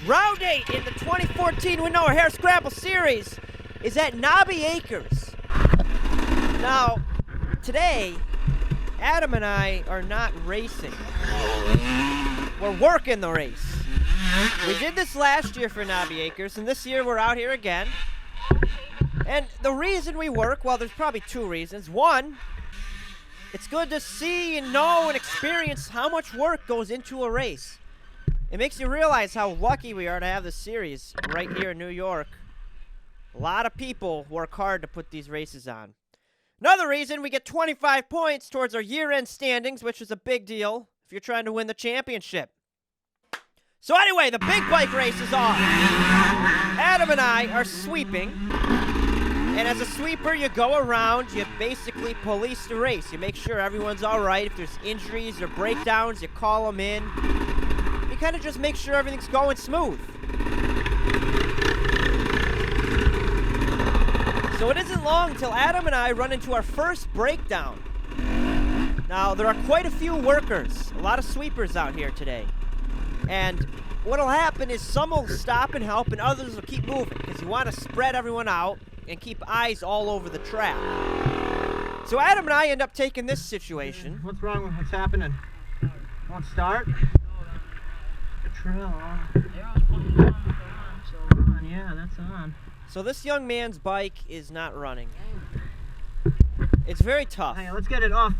Round 8 in the 2014 WNYOA Hare Scrabble Series is at Knobby Acres. Now, today, Adam and I are not racing. We're working the race. We did this last year for Knobby Acres, and this year we're out here again. And the reason we work, well, there's probably two reasons. One, it's good to see and know and experience how much work goes into a race. It makes you realize how lucky we are to have this series right here in New York. A lot of people work hard to put these races on. Another reason, we get 25 points towards our year-end standings, which is a big deal if you're trying to win the championship. So anyway, the big bike race is on. Adam and I are sweeping. And as a sweeper, you go around, you basically police the race. You make sure everyone's all right. If there's injuries or breakdowns, you call them in. You kind of just make sure everything's going smooth. So it isn't long until Adam and I run into our first breakdown. Now, there are quite a few workers, a lot of sweepers out here today. And what'll happen is some will stop and help and others will keep moving because you want to spread everyone out and keep eyes all over the track. So Adam and I end up taking this situation. What's wrong with what's happening? Want to start? The trail. Yeah, that's on. So this young man's bike is not running. It's very tough. Hey, let's get it off.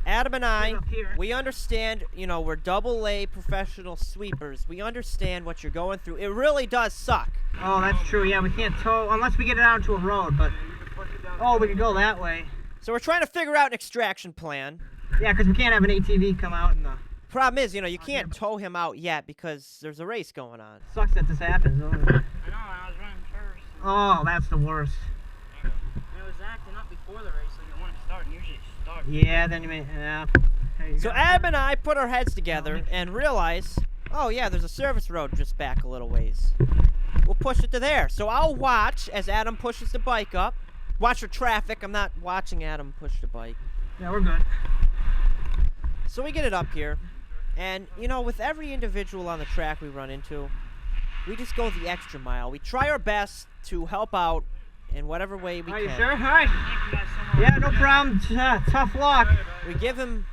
Adam and I, we understand, you know, we're AA professional sweepers. We understand what you're going through. It really does suck. Oh, that's true. Yeah, we can't tow unless we get it out to a road, but... Oh, we could go that way. So we're trying to figure out an extraction plan. Yeah, because we can't have an ATV come out and... Problem is, you know, you can't tow him out yet because there's a race going on. Sucks that this happens. I know, I was running first. Oh, that's the worst. It was acting up before the race, so you want to start, and usually it starts. Yeah, then you may... Yeah. So Ab and I put our heads together and realize, oh yeah, there's a service road just back a little ways. We'll push it to there. So I'll watch as Adam pushes the bike up. Watch for traffic. I'm not watching Adam push the bike. Yeah, we're good. So we get it up here. And, you know, with every individual on the track we run into, we just go the extra mile. We try our best to help out in whatever way we can. Are you sure? All right. Yeah, no problem. Tough luck. We give him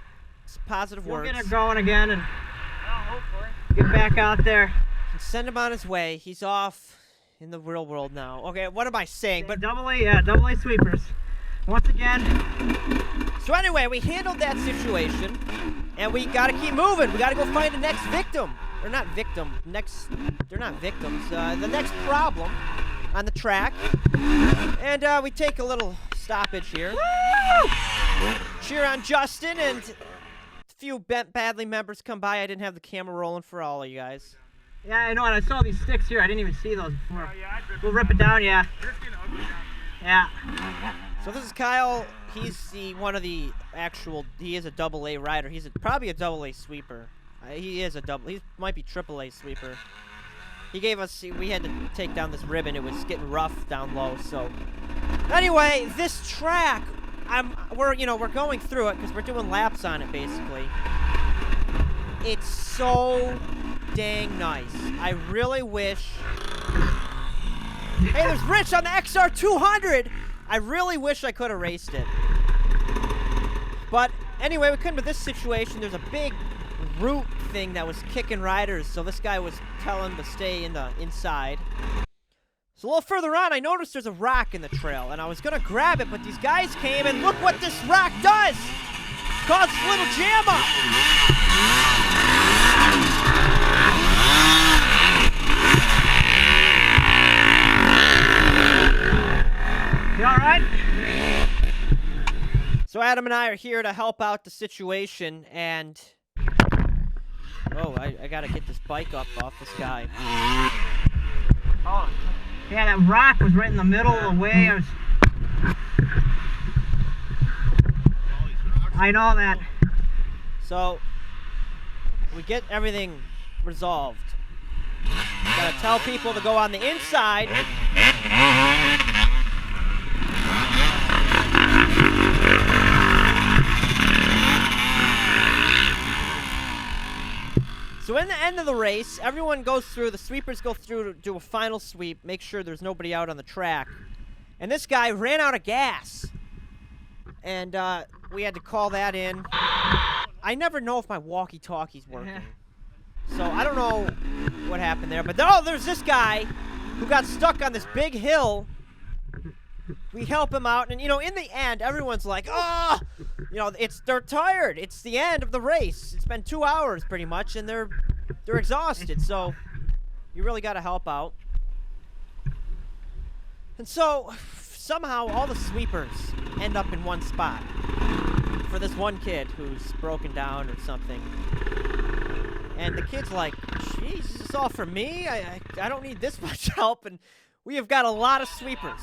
positive words. We'll get it going again and hopefully. get back out there. And send him on his way. He's off in the real world now. Okay, what am I saying? But double A sweepers. Once again. So anyway, we handled that situation, and we gotta keep moving. We gotta go find the next victim. Or not victim, they're not victims. The next problem on the track. And we take a little stoppage here. Woo! Cheer on Justin, and a few badly members come by. I didn't have the camera rolling for all of you guys. Yeah, I know, and I saw these sticks here. I didn't even see those before. We'll rip it down, yeah. Yeah. So this is Kyle. He's one of the actual, he is a AA rider. He's probably a AA sweeper. He might be AAA sweeper. He gave us, we had to take down this ribbon. It was getting rough down low, so. Anyway, this track, we're going through it because we're doing laps on it basically. It's so dang nice. I really wish. Hey, there's Rich on the XR200. I really wish I could have raced it. But anyway, we couldn't with this situation. There's a big root thing that was kicking riders, so this guy was telling them to stay in the inside. So a little further on, I noticed there's a rock in the trail, and I was gonna grab it, but these guys came, and look what this rock does! Causes a little jam up! You alright? So Adam and I are here to help out the situation, and... Oh, I gotta get this bike up off this guy. Oh, yeah, that rock was right in the middle of the way. I know that. So, we get everything resolved. Gotta tell people to go on the inside. So in the end of the race, everyone goes through, the sweepers go through to do a final sweep, make sure there's nobody out on the track. And this guy ran out of gas. And we had to call that in. I never know if my walkie-talkie's working. So I don't know what happened there. But oh, there's this guy who got stuck on this big hill. We help him out, and you know, in the end, everyone's like, "Oh, you know, they're tired. It's the end of the race. It's been 2 hours pretty much, and they're exhausted. So you really got to help out." And so somehow all the sweepers end up in one spot for this one kid who's broken down or something. And the kid's like, "Jeez, is this all for me? I don't need this much help." And we have got a lot of sweepers.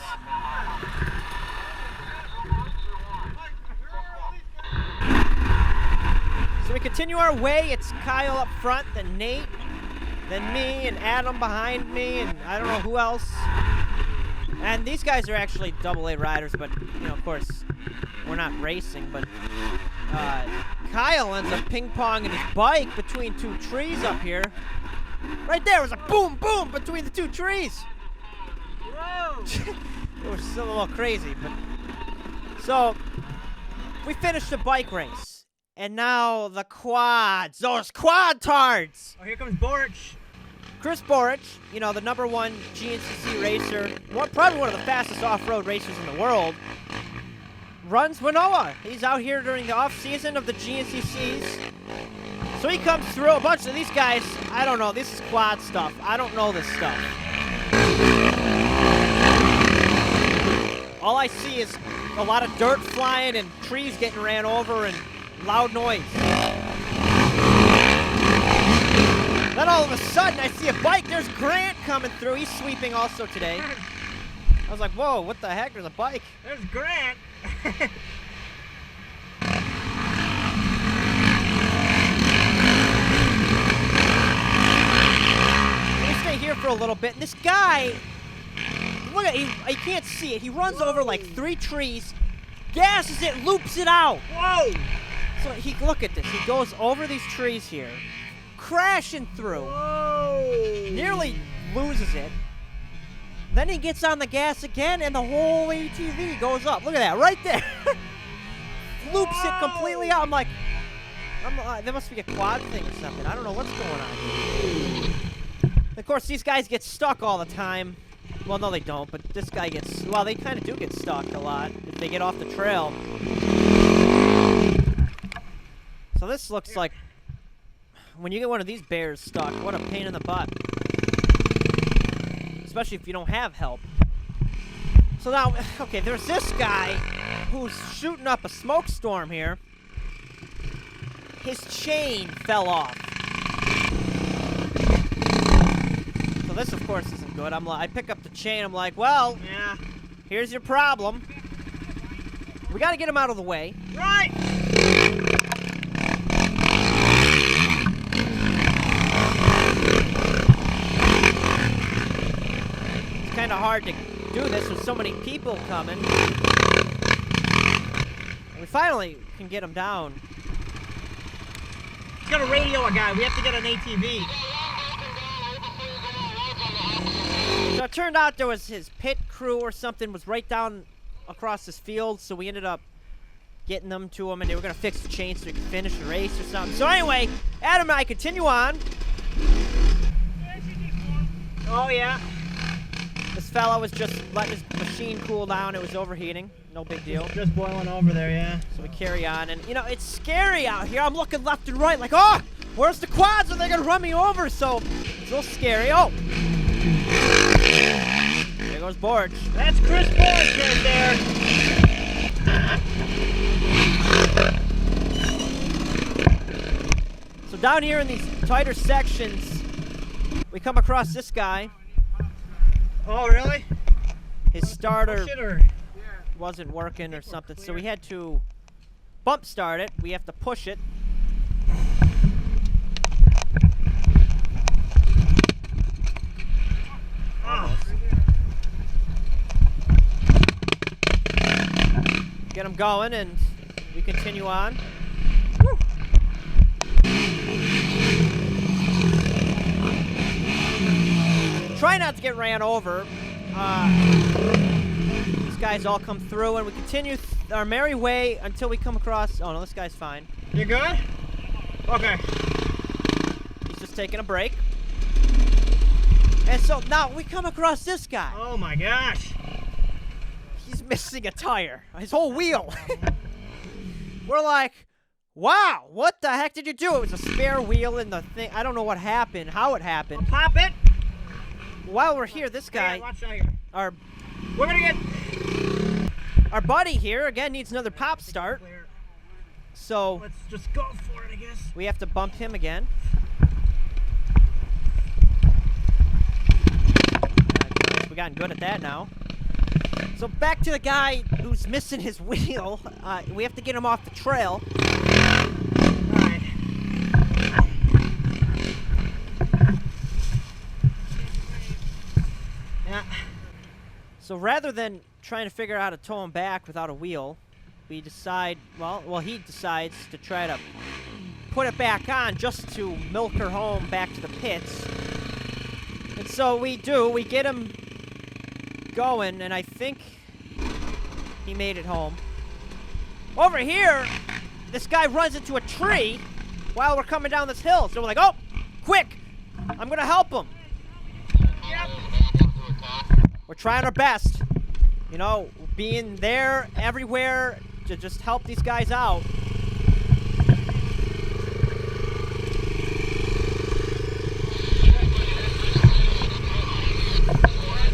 So we continue our way. It's Kyle up front, then Nate, then me, and Adam behind me, and I don't know who else. And these guys are actually AA riders, but, you know, of course, we're not racing. But Kyle ends up ping-ponging his bike between two trees up here. Right there was a boom, boom between the two trees. Whoa! It was still a little crazy, but... So, we finished the bike race. And now the quads. Those quad tards! Oh, here comes Borich. Chris Borich, you know, the #1 GNCC racer, probably one of the fastest off-road racers in the world, runs WNYOA. He's out here during the off-season of the GNCCs. So he comes through. A bunch of these guys, I don't know, this is quad stuff. I don't know this stuff. All I see is a lot of dirt flying and trees getting ran over and loud noise. Then all of a sudden, I see a bike. There's Grant coming through. He's sweeping also today. I was like, whoa, what the heck? There's a bike. There's Grant. We stay here for a little bit. And this guy, look at I can't see it. He runs over like 3 trees, gasses it, loops it out. Whoa! So look at this. He goes over these trees here, crashing through. Whoa! Nearly loses it. Then he gets on the gas again, and the whole ATV goes up. Look at that, right there. Loops it completely out. I'm like, there must be a quad thing or something. I don't know what's going on here. Of course, these guys get stuck all the time. Well, no, they don't, but this guy gets... Well, they kind of do get stuck a lot if they get off the trail. So this looks like... When you get one of these bears stuck, what a pain in the butt. Especially if you don't have help. So now, okay, there's this guy who's shooting up a smoke storm here. His chain fell off. So this, of course, isn't good. I pick up the chain. I'm like, well, yeah, here's your problem. We got to get him out of the way. Right! It's kind of hard to do this with so many people coming. We finally can get him down. He's got to radio a guy. We have to get an ATV. So it turned out there was his pit crew or something was right down across this field, so we ended up getting them to him, and they were going to fix the chain so we could finish the race or something. So anyway, Adam and I continue on. Oh, yeah. This fella was just letting his machine cool down. It was overheating. No big deal. Just boiling over there, yeah. So we carry on, and you know, it's scary out here. I'm looking left and right like, oh, where's the quads? Are they going to run me over? So it's a little scary. Oh. There goes Borge. That's Chris Borge right there. So down here in these tighter sections, we come across this guy. Oh, really? His starter Shitter. wasn't working or something, so we had to bump start it. We have to push it. Get him going, and we continue on. Woo. try not to get ran over. These guys all come through, and we continue our merry way until we come across... Oh, no, this guy's fine. You good? Okay. He's just taking a break. And so now we come across this guy. Oh my gosh. He's missing a tire. His whole wheel. We're like, wow, what the heck did you do? It was a spare wheel in the thing. I don't know what happened, how it happened. Pop it. While we're here, this guy, Hey, watch out here. We're gonna get... our buddy here, again, needs another pop start. So Let's just go for it, I guess. we have to bump him again. We've gotten good at that now. So back to the guy who's missing his wheel. We have to get him off the trail. Alright. Yeah. So rather than trying to figure out how to tow him back without a wheel, we decide, well, he decides to try to put it back on just to milk her home back to the pits. And so we get him going, and I think he made it home. Over here, this guy runs into a tree while we're coming down this hill. So we're like, oh, quick, I'm gonna help him. Yep. We're trying our best, you know, being there everywhere to just help these guys out.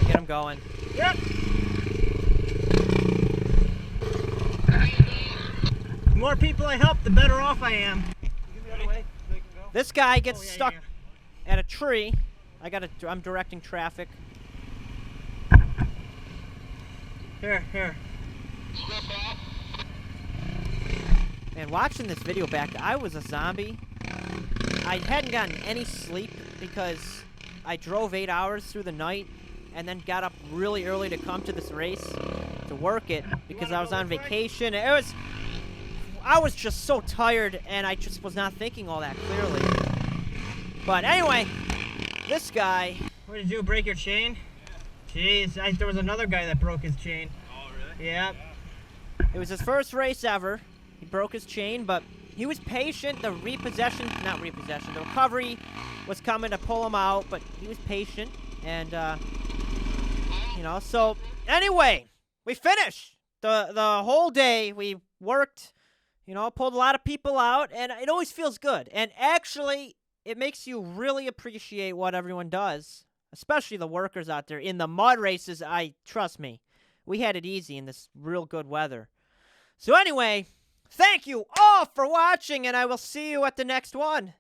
Get him going. Yep. The more people I help, the better off I am. This guy gets Yeah, stuck yeah. at a tree. I'm directing traffic. Here. Man, watching this video back, I was a zombie. I hadn't gotten any sleep because I drove 8 hours through the night and then got up really early to come to this race to work it because I was on vacation. I was just so tired, and I just was not thinking all that clearly. But anyway, this guy... What did you do, break your chain? Jeez, there was another guy that broke his chain. Oh, really? Yep. It was his first race ever. He broke his chain, but he was patient. The recovery was coming to pull him out, but he was patient. And, you know, so anyway, we finished. The whole day we worked, you know, pulled a lot of people out, and it always feels good. And actually, it makes you really appreciate what everyone does, especially the workers out there. In the mud races, trust me, we had it easy in this real good weather. So anyway, thank you all for watching, and I will see you at the next one.